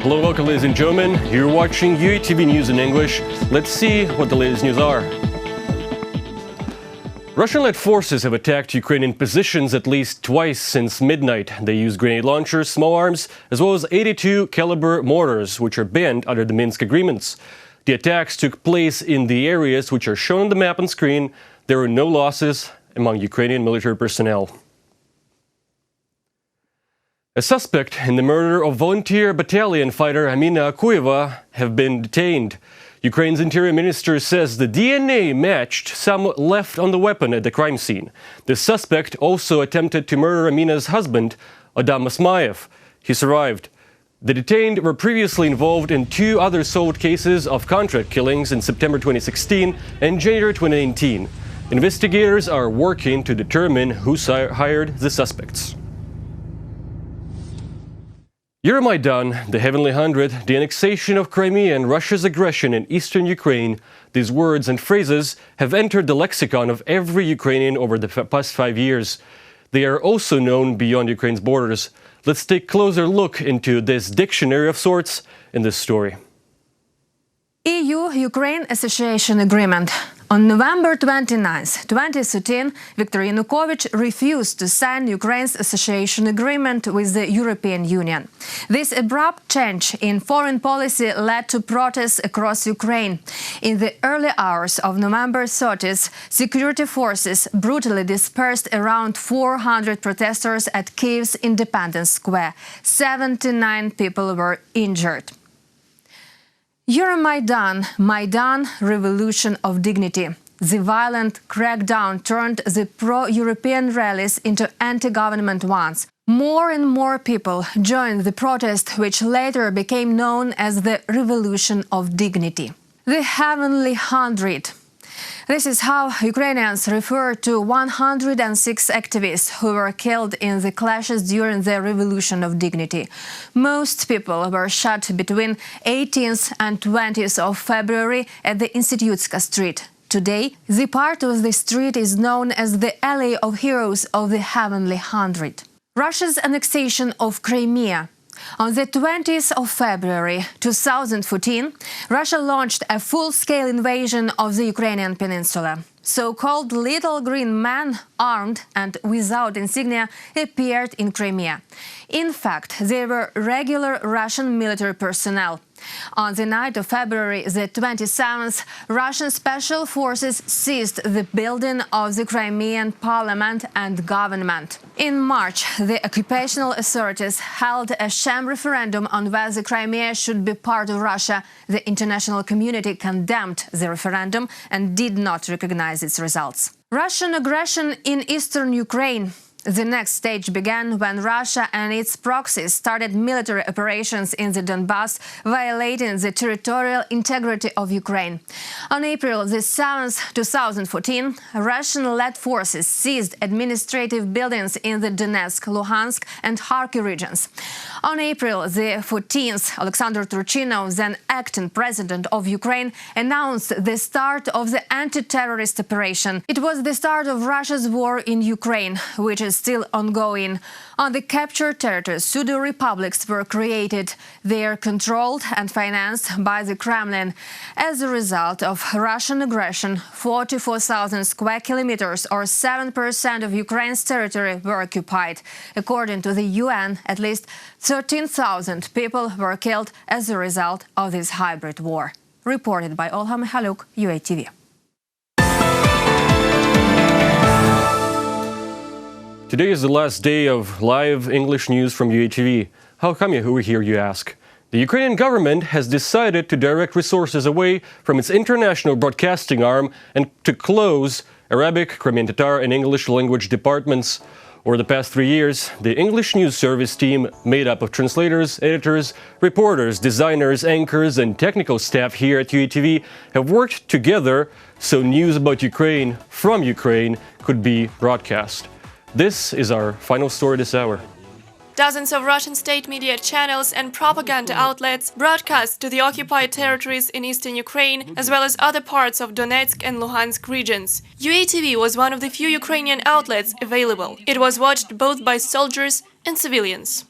Hello, welcome ladies and gentlemen. You're watching UATV News in English. Let's see what the latest news are. Russian-led forces have attacked Ukrainian positions at least twice since midnight. They used grenade launchers, small arms, as well as 82 caliber mortars, which are banned under the Minsk agreements. The attacks took place in the areas which are shown on the map on screen. There were no losses among Ukrainian military personnel. A suspect in the murder of volunteer battalion fighter Mina Kuiba have been detained. Ukraine's interior minister says the DNA matched some left on the weapon at the crime scene. The suspect also attempted to murder Amina's husband, Adam Asmayev. He survived. The detained were previously involved in two other solved cases of contract killings in September 2016 and January 2019. Investigators are working to determine who hired the suspects. Euromaidan, the Heavenly Hundred, the annexation of Crimea and Russia's aggression in eastern Ukraine, these words and phrases have entered the lexicon of every Ukrainian over the past 5 years. They are also known beyond Ukraine's borders. Let's take a closer look into this dictionary of sorts in this story. EU-Ukraine Association Agreement. On November 29, 2013, Viktor Yanukovych refused to sign Ukraine's association agreement with the European Union. This abrupt change in foreign policy led to protests across Ukraine. In the early hours of November 30th, security forces brutally dispersed around 400 protesters at Kyiv's Independence Square. 79 people were injured. Euromaidan, Maidan, Revolution of Dignity. The violent crackdown turned the pro-European rallies into anti-government ones. More and more people joined the protest, which later became known as the Revolution of Dignity. The Heavenly Hundred. This is how Ukrainians refer to 106 activists who were killed in the clashes during the Revolution of Dignity. Most people were shot between 18th and 20th of February at the Institutska Street. Today, the part of the street is known as the Alley of Heroes of the Heavenly Hundred. Russia's annexation of Crimea. On the 20th of February 2014, Russia launched a full-scale invasion of the Ukrainian peninsula. So-called little green men, armed and without insignia, appeared in Crimea. In fact, they were regular Russian military personnel. On the night of February the 27th, Russian special forces seized the building of the Crimean parliament and government. In March, the occupational authorities held a sham referendum on whether Crimea should be part of Russia. The international community condemned the referendum and did not recognize its results. Russian aggression in eastern Ukraine. The next stage began when Russia and its proxies started military operations in the Donbass, violating the territorial integrity of Ukraine. On April 7, 2014, Russian-led forces seized administrative buildings in the Donetsk, Luhansk and Kharkiv regions. On April 14th, Alexander Turchinov, then acting president of Ukraine, announced the start of the anti-terrorist operation. It was the start of Russia's war in Ukraine, which is still ongoing. On the captured territories, pseudo-republics were created. They are controlled and financed by the Kremlin. As a result of Russian aggression, 44,000 square kilometers or 7% of Ukraine's territory were occupied. According to the UN, at least 13,000 people were killed as a result of this hybrid war. Reported by Olga Mikhaluk, UATV. Today is the last day of live English news from UATV. How come you were here, you ask? The Ukrainian government has decided to direct resources away from its international broadcasting arm and to close Arabic, Crimean Tatar and English language departments. Over the past 3 years, the English news service team, made up of translators, editors, reporters, designers, anchors and technical staff here at UATV, have worked together so news about Ukraine from Ukraine could be broadcast. This is our final story this hour. Dozens of Russian state media channels and propaganda outlets broadcast to the occupied territories in eastern Ukraine, as well as other parts of Donetsk and Luhansk regions. UATV was one of the few Ukrainian outlets available. It was watched both by soldiers and civilians.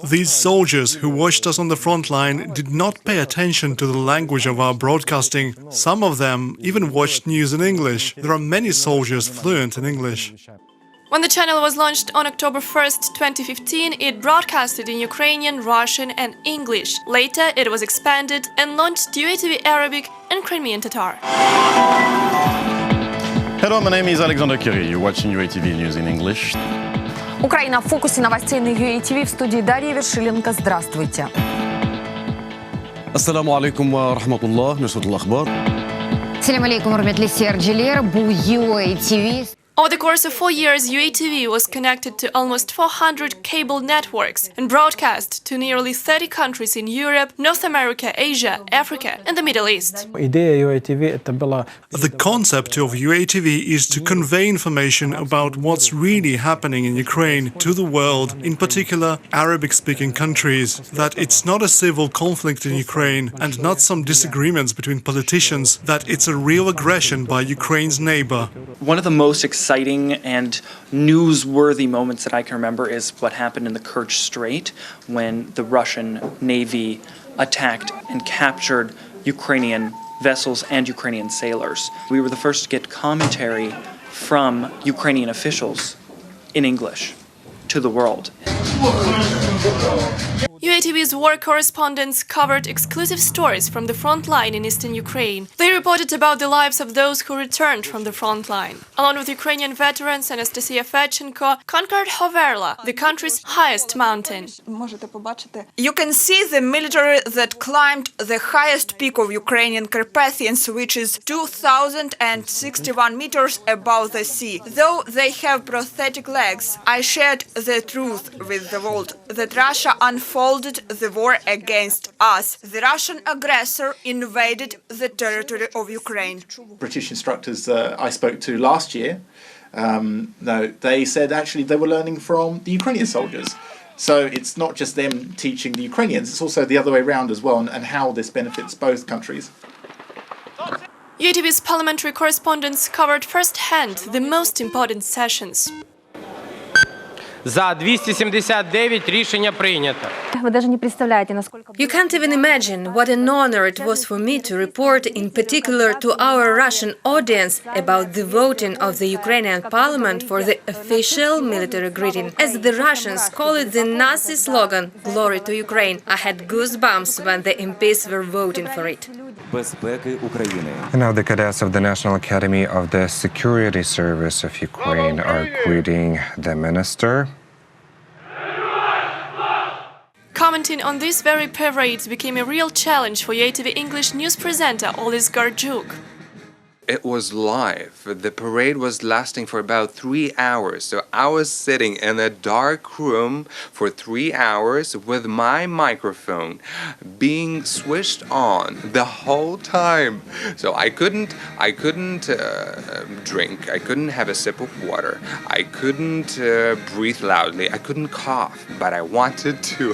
These soldiers who watched us on the front line did not pay attention to the language of our broadcasting. Some of them even watched news in English. There are many soldiers fluent in English. When the channel was launched on October 1st, 2015, it broadcasted in Ukrainian, Russian and English. Later, it was expanded and launched UATV Arabic and Crimean Tatar. Hello, my name is Alexander Kiri. You're watching UATV News in English. Украина в фокусе новостей на UATV. В студии Дарья Вершиленко. Здравствуйте. Ассаламу алейкум ва рахматуллах. Нушрат al-Akhbar. Assalamu alaikum warahmatullahi wabarakatuh. Bu UATV. Over the course of 4 years, UATV was connected to almost 400 cable networks and broadcast to nearly 30 countries in Europe, North America, Asia, Africa and the Middle East. The concept of UATV is to convey information about what's really happening in Ukraine to the world, in particular Arabic-speaking countries, that it's not a civil conflict in Ukraine and not some disagreements between politicians, that it's a real aggression by Ukraine's neighbor. One of the most exciting and newsworthy moments that I can remember is what happened in the Kerch Strait when the Russian Navy attacked and captured Ukrainian vessels and Ukrainian sailors. We were the first to get commentary from Ukrainian officials in English to the world. UATV's war correspondents covered exclusive stories from the front line in eastern Ukraine. They reported about the lives of those who returned from the front line. Along with Ukrainian veterans, Anastasia Kravchenko conquered Hoverla, the country's highest mountain. You can see the military that climbed the highest peak of Ukrainian Carpathians, which is 2,061 meters above the sea. Though they have prosthetic legs, I shared the truth with the world that Russia unfolded the war against us. The Russian aggressor invaded the territory of Ukraine. British instructors I spoke to last year, they said actually they were learning from the Ukrainian soldiers. So it's not just them teaching the Ukrainians, it's also the other way around as well, and how this benefits both countries. UATV's parliamentary correspondents covered firsthand the most important sessions. За 279 рішення прийнято. You can't even imagine what an honor it was for me to report, in particular to our Russian audience, about the voting of the Ukrainian parliament for the official military greeting. As the Russians call it, the Nazi slogan, "Glory to Ukraine." I had goosebumps when the MPs were voting for it. And now the cadets of the National Academy of the Security Service of Ukraine are greeting the minister. Commenting on these very parades became a real challenge for UATV English news presenter Olis Garjuk. It was live. The parade was lasting for about 3 hours. So I was sitting in a dark room for 3 hours with my microphone being switched on the whole time. So I couldn't drink. I couldn't have a sip of water. I couldn't breathe loudly. I couldn't cough, but I wanted to.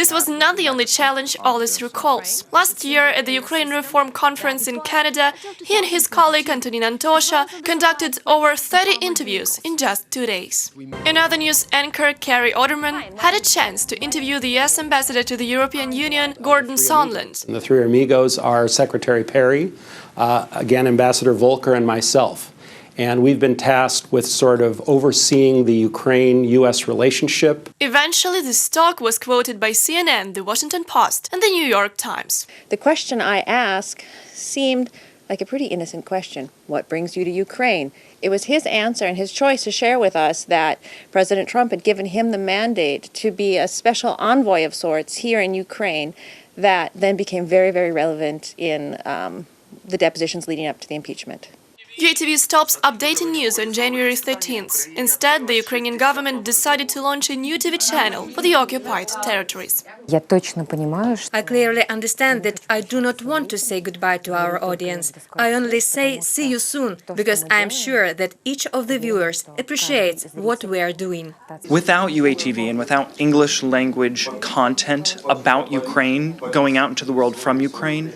This was not the only challenge Olis recalls. Last year, at the Ukraine Reform Conference in Canada, he and his colleague Antonin Antosha conducted over 30 interviews in just 2 days. Another news anchor, Carrie Oderman, had a chance to interview the US ambassador to the European Union, Gordon Sondland. The three amigos are Secretary Perry, again Ambassador Volker, and myself. And we've been tasked with sort of overseeing the Ukraine-US relationship. Eventually, this talk was quoted by CNN, The Washington Post, and The New York Times. The question I asked seemed like a pretty innocent question. What brings you to Ukraine? It was his answer and his choice to share with us that President Trump had given him the mandate to be a special envoy of sorts here in Ukraine that then became very, very relevant in the depositions leading up to the impeachment. UATV stops updating news on January 13th. Instead, the Ukrainian government decided to launch a new TV channel for the occupied territories. I clearly understand that I do not want to say goodbye to our audience. I only say see you soon, because I am sure that each of the viewers appreciates what we are doing. Without UATV and without English language content about Ukraine going out into the world from Ukraine,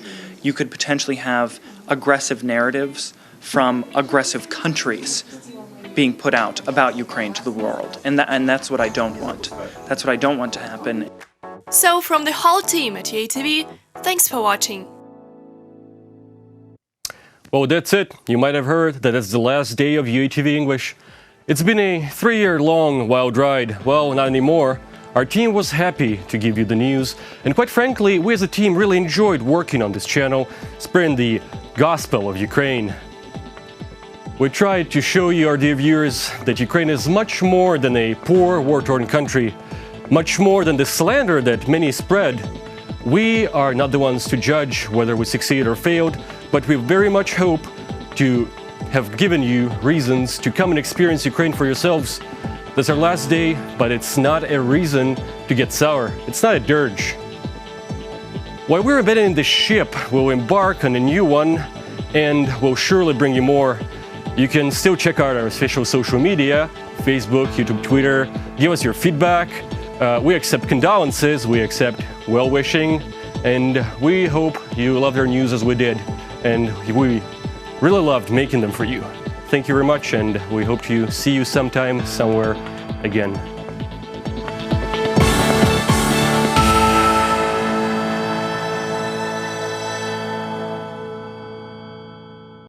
you could potentially have aggressive narratives from aggressive countries being put out about Ukraine to the world. And that's what I don't want. That's what I don't want to happen. So from the whole team at UATV, thanks for watching. Well, that's it. You might have heard that it's the last day of UATV English. It's been a 3-year-long wild ride. Well, not anymore. Our team was happy to give you the news, and quite frankly, we as a team really enjoyed working on this channel, spreading the gospel of Ukraine. We tried to show you, our dear viewers, that Ukraine is much more than a poor, war-torn country, much more than the slander that many spread. We are not the ones to judge whether we succeeded or failed, but we very much hope to have given you reasons to come and experience Ukraine for yourselves. That's our last day, but it's not a reason to get sour. It's not a dirge. While we're abandoning the ship, we'll embark on a new one, and we'll surely bring you more. You can still check out our official social media, Facebook, YouTube, Twitter. Give us your feedback. We accept condolences, we accept well-wishing, and we hope you loved our news as we did. And we really loved making them for you. Thank you very much, and we hope to see you sometime, somewhere again.